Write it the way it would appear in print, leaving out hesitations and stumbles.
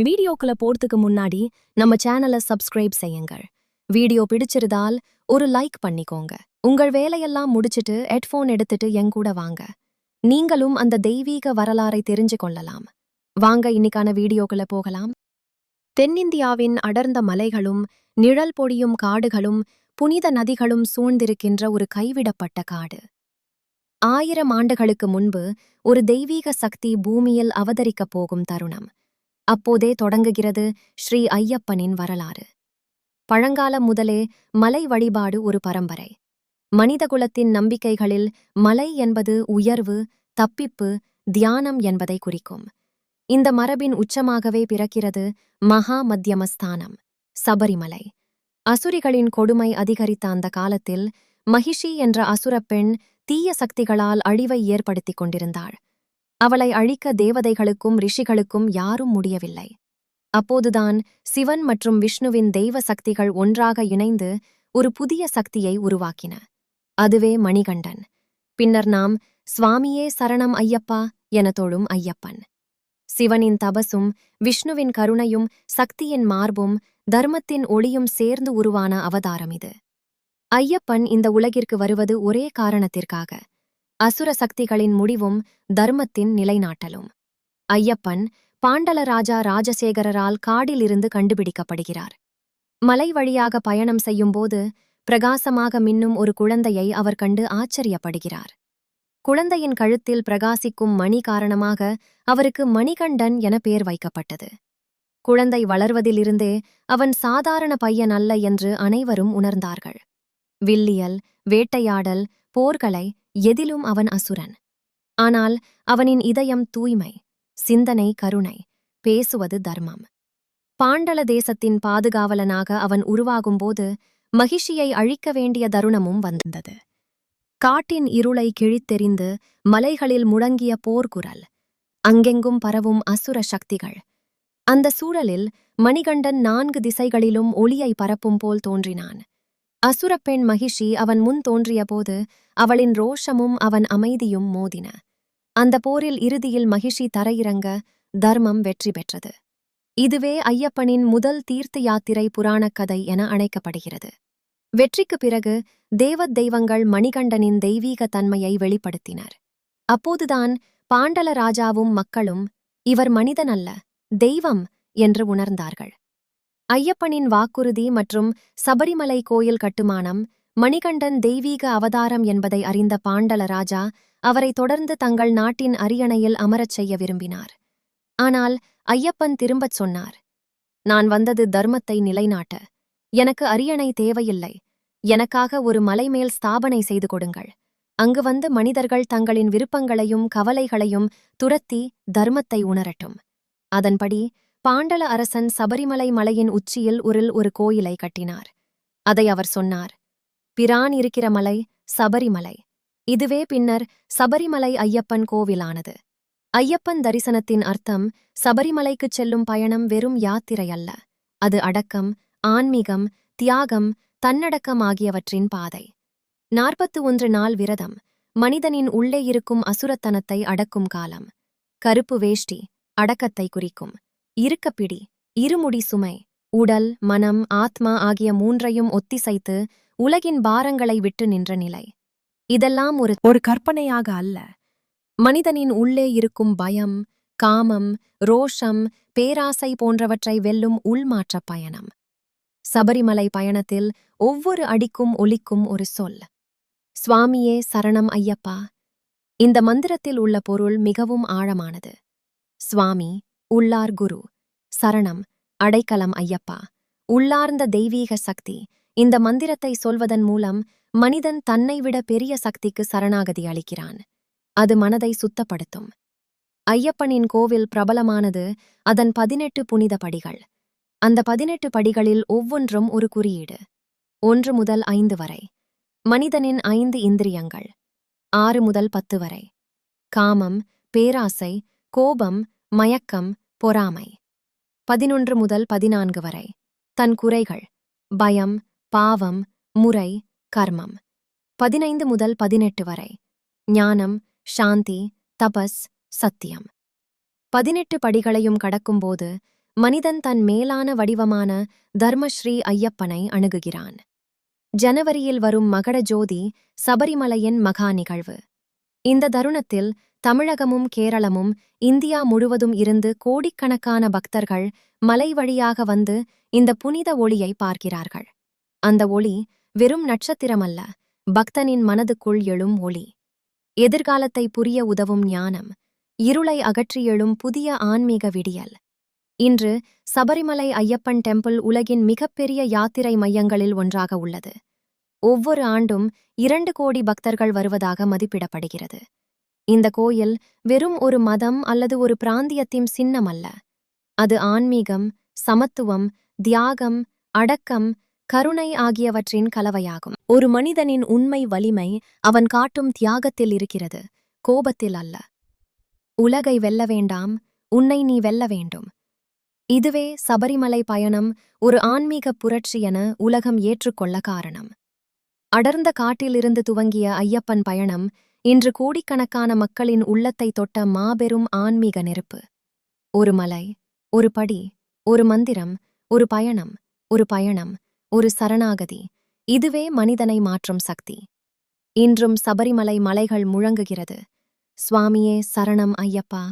வீடியோக்குள்ள போறதுக்கு முன்னாடி நம்ம சேனலை சப்ஸ்கிரைப் செய்யுங்கள். வீடியோ பிடிச்சிருந்தால் ஒரு லைக் பண்ணிக்கோங்க. உங்கள் வேலையெல்லாம் முடிச்சிட்டு ஹெட்போன் எடுத்துட்டு என் கூட வாங்க. நீங்களும் அந்த தெய்வீக வரலாறை தெரிஞ்சு கொள்ளலாம். வாங்க இன்னைக்கான வீடியோக்குள்ள போகலாம். தென்னிந்தியாவின் அடர்ந்த மலைகளும் நிழல் பொழியும் காடுகளும் புனித நதிகளும் சூழ்ந்திருக்கின்ற ஒரு கைவிடப்பட்ட காடு. 1000 ஆண்டுகளுக்கு முன்பு ஒரு தெய்வீக சக்தி பூமியில் அவதரிக்கப் போகும் தருணம். அப்போதே தொடங்குகிறது ஸ்ரீ ஐயப்பனின் வரலாறு. பழங்காலம் முதலே மலை வழிபாடு ஒரு பரம்பரை. மனிதகுலத்தின் நம்பிக்கைகளில் மலை என்பது உயர்வு, தப்பிப்பு, தியானம் என்பதை குறிக்கும். இந்த மரபின் உச்சமாகவே பிறக்கிறது மகா மத்தியமஸ்தானம், சபரிமலை. அசுரிகளின் கொடுமை அதிகரித்த அந்த காலத்தில் மகிஷி என்ற அசுரப்பெண் தீய சக்திகளால் அழிவை ஏற்படுத்திக் கொண்டிருந்தாள். அவளை அழிக்க தேவதைகளுக்கும் ரிஷிகளுக்கும் யாரும் முடியவில்லை. அப்போதுதான் சிவன் மற்றும் விஷ்ணுவின் தெய்வ சக்திகள் ஒன்றாக இணைந்து ஒரு புதிய சக்தியை உருவாக்கின. அதுவே மணிகண்டன். பின்னர் நாம் சுவாமியே சரணம் ஐயப்பா என தொழும் ஐயப்பன். சிவனின் தபசும் விஷ்ணுவின் கருணையும் சக்தியின் மார்பும் தர்மத்தின் ஒளியும் சேர்ந்து உருவான அவதாரம் இது. ஐயப்பன் இந்த உலகிற்கு வருவது ஒரே காரணத்திற்காக: அசுர சக்திகளின் முடிவும் தர்மத்தின் நிலைநாட்டலும். ஐயப்பன் பாண்டலராஜா ராஜசேகரரால் காடிலிருந்து கண்டுபிடிக்கப்படுகிறார். மலை வழியாக பயணம் செய்யும்போது பிரகாசமாக மின்னும் ஒரு குழந்தையை அவர் கண்டு ஆச்சரியப்படுகிறார். குழந்தையின் கழுத்தில் பிரகாசிக்கும் மணி காரணமாக அவருக்கு மணிகண்டன் என பெயர் வைக்கப்பட்டது. குழந்தை வளர்வதிலிருந்தே அவன் சாதாரண பையன் அல்ல என்று அனைவரும் உணர்ந்தார்கள். வில்லியல், வேட்டையாடல், போர்களை எதிலும் அவன் அசுரன். ஆனால் அவனின் இதயம் தூய்மை, சிந்தனை கருணை, பேசுவது தர்மம். பாண்டல தேசத்தின் பாதுகாவலனாக அவன் உருவாகும்போது மகிஷியை அழிக்க வேண்டிய தருணமும் வந்தது. காட்டின் இருளை கிழித்தெறிந்து மலைகளில் முழங்கிய போர்க்குரல், அங்கெங்கும் பரவும் அசுர சக்திகள். அந்த சூழலில் மணிகண்டன் 4 திசைகளிலும் ஒளியை பரப்பும் போல் தோன்றினான். அசுரப்பெண் மகிஷி அவன் முன் தோன்றியபோது அவளின் ரோஷமும் அவன் அமைதியும் மோதின. அந்த போரில் இறுதியில் மகிஷி தரையிறங்க தர்மம் வெற்றி பெற்றது. இதுவே ஐயப்பனின் முதல் தீர்த்த யாத்திரை புராணக் கதை என அழைக்கப்படுகிறது. வெற்றிக்குப் பிறகு தெய்வங்கள் மணிகண்டனின் தெய்வீக தன்மையை வெளிப்படுத்தினர். அப்போதுதான் பாண்டல ராஜாவும் மக்களும் இவர் மனிதனல்ல, தெய்வம் என்று உணர்ந்தார்கள். ஐயப்பனின் வாக்குறுதி மற்றும் சபரிமலை கோயில் கட்டுமானம் மணிகண்டன் தெய்வீக அவதாரம் என்பதை அறிந்த பாண்டல ராஜா அவரை தொடர்ந்து தங்கள் நாட்டின் அரியணையில் அமரச் செய்ய விரும்பினார். ஆனால் ஐயப்பன் திரும்பச் சொன்னார்: நான் வந்தது தர்மத்தை நிலைநாட்ட. எனக்கு அரியணை தேவையில்லை. எனக்காக ஒரு மலைமேல் ஸ்தாபனை செய்து கொடுங்கள். அங்கு வந்து மனிதர்கள் தங்களின் விருப்பங்களையும் கவலைகளையும் துரத்தி தர்மத்தை உணரட்டும். அதன்படி பாண்டல அரசன் சபரிமலை மலையின் உச்சியில் ஒரு கோயிலை கட்டினார். அதை அவர் சொன்னார்: பிரான் இருக்கிற மலை சபரிமலை. இதுவே பின்னர் சபரிமலை ஐயப்பன் கோவிலானது. ஐயப்பன் தரிசனத்தின் அர்த்தம் சபரிமலைக்குச் செல்லும் பயணம் வெறும் யாத்திரை அல்ல. அது அடக்கம், ஆன்மீகம், தியாகம், தன்னடக்கம் ஆகியவற்றின் பாதை. 41 நாள் விரதம் மனிதனின் உள்ளே இருக்கும் அசுரத்தனத்தை அடக்கும் காலம். கருப்பு வேஷ்டி அடக்கத்தை குறிக்கும். இருக்கப்பிடி, இருமுடி சுமை, உடல், மனம், ஆத்மா ஆகிய 3ஐயும் ஒத்திசைத்து உலகின் பாரங்களை விட்டு நின்ற நிலை. இதெல்லாம் ஒரு கற்பனையாக அல்ல. மனிதனின் உள்ளே இருக்கும் பயம், காமம், ரோஷம், பேராசை போன்றவற்றை வெல்லும் உள்மாற்றப் பயணம். சபரிமலை பயணத்தில் ஒவ்வொரு அடிக்கும் ஒலிக்கும் ஒரு சொல்: சுவாமியே சரணம் ஐயப்பா. இந்த மந்திரத்தில் உள்ள பொருள் மிகவும் ஆழமானது. சுவாமி உள்ளார் குரு, சரணம் அடைக்கலம் ஐயப்பா, உள்ளார்ந்த தெய்வீக சக்தி. இந்த மந்திரத்தை சொல்வதன் மூலம் மனிதன் தன்னை விட பெரிய சக்திக்கு சரணாகதி அளிக்கிறான். அது மனதை சுத்தப்படுத்தும். ஐயப்பனின் கோவில் பிரபலமானது அதன் 18 புனித படிகள். அந்த 18 படிகளில் ஒவ்வொன்றும் ஒரு குறியீடு. 1 முதல் 5 வரை மனிதனின் 5 இந்திரியங்கள். 6 முதல் 10 வரை காமம், பேராசை, கோபம், மயக்கம், பொறாமை. 11 முதல் 14 வரை தன் குறைகள், பயம், பாவம், முறை, கர்மம். 15 முதல் 18 வரை ஞானம், சாந்தி, தபஸ், சத்தியம். 18 படிகளையும் கடக்கும்போது மனிதன் தன் மேலான வடிவமான தர்மஸ்ரீ ஐயப்பனை அணுகுகிறான். ஜனவரியில் வரும் மகர ஜோதி சபரிமலையின் மகா நிகழ்வு. இந்த தருணத்தில் தமிழகமும் கேரளமும் இந்தியா முழுவதும் இருந்து கோடிக்கணக்கான பக்தர்கள் மலை வழியாக வந்து இந்த புனித ஒளியை பார்க்கிறார்கள். அந்த ஒளி வெறும் நட்சத்திரமல்ல, பக்தனின் மனதுக்குள் எழும் ஒளி. எதிர்காலத்தை புரிய உதவும் ஞானம், இருளை அகற்றி எழும் புதிய ஆன்மீக விடியல். இன்று சபரிமலை ஐயப்பன் டெம்பிள் உலகின் மிகப்பெரிய யாத்திரை மையங்களில் ஒன்றாக உள்ளது. ஒவ்வொரு ஆண்டும் 2 கோடி பக்தர்கள் வருவதாக மதிப்பிடப்படுகிறது. இந்த கோயில் வெறும் ஒரு மதம் அல்லது ஒரு பிராந்தியத்தின் சின்னமல்ல. அது ஆன்மீகம், சமத்துவம், தியாகம், அடக்கம், கருணை ஆகியவற்றின் கலவையாகும். ஒரு மனிதனின் உண்மை வலிமை அவன் காட்டும் தியாகத்தில் இருக்கிறது, கோபத்தில் அல்ல. உலகை வெல்ல வேண்டாம், உன்னை நீ வெல்ல வேண்டும். இதுவே சபரிமலை பயணம் ஒரு ஆன்மீக புரட்சி என உலகம் ஏற்றுக்கொள்ள காரணம். அடர்ந்த காட்டிலிருந்து துவங்கிய ஐயப்பன் பயணம் இன்று கோடிக்கணக்கான மக்களின் உள்ளத்தை தொட்ட மாபெரும் ஆன்மீக நெருப்பு. ஒரு மலை, ஒரு படி, ஒரு மந்திரம், ஒரு பயணம், ஒரு பயணம், ஒரு சரணாகதி. இதுவே மனிதனை மாற்றும் சக்தி. இன்றும் சபரிமலை மலைகள் முழங்குகிறது. சுவாமியே சரணம் ஐயப்பா.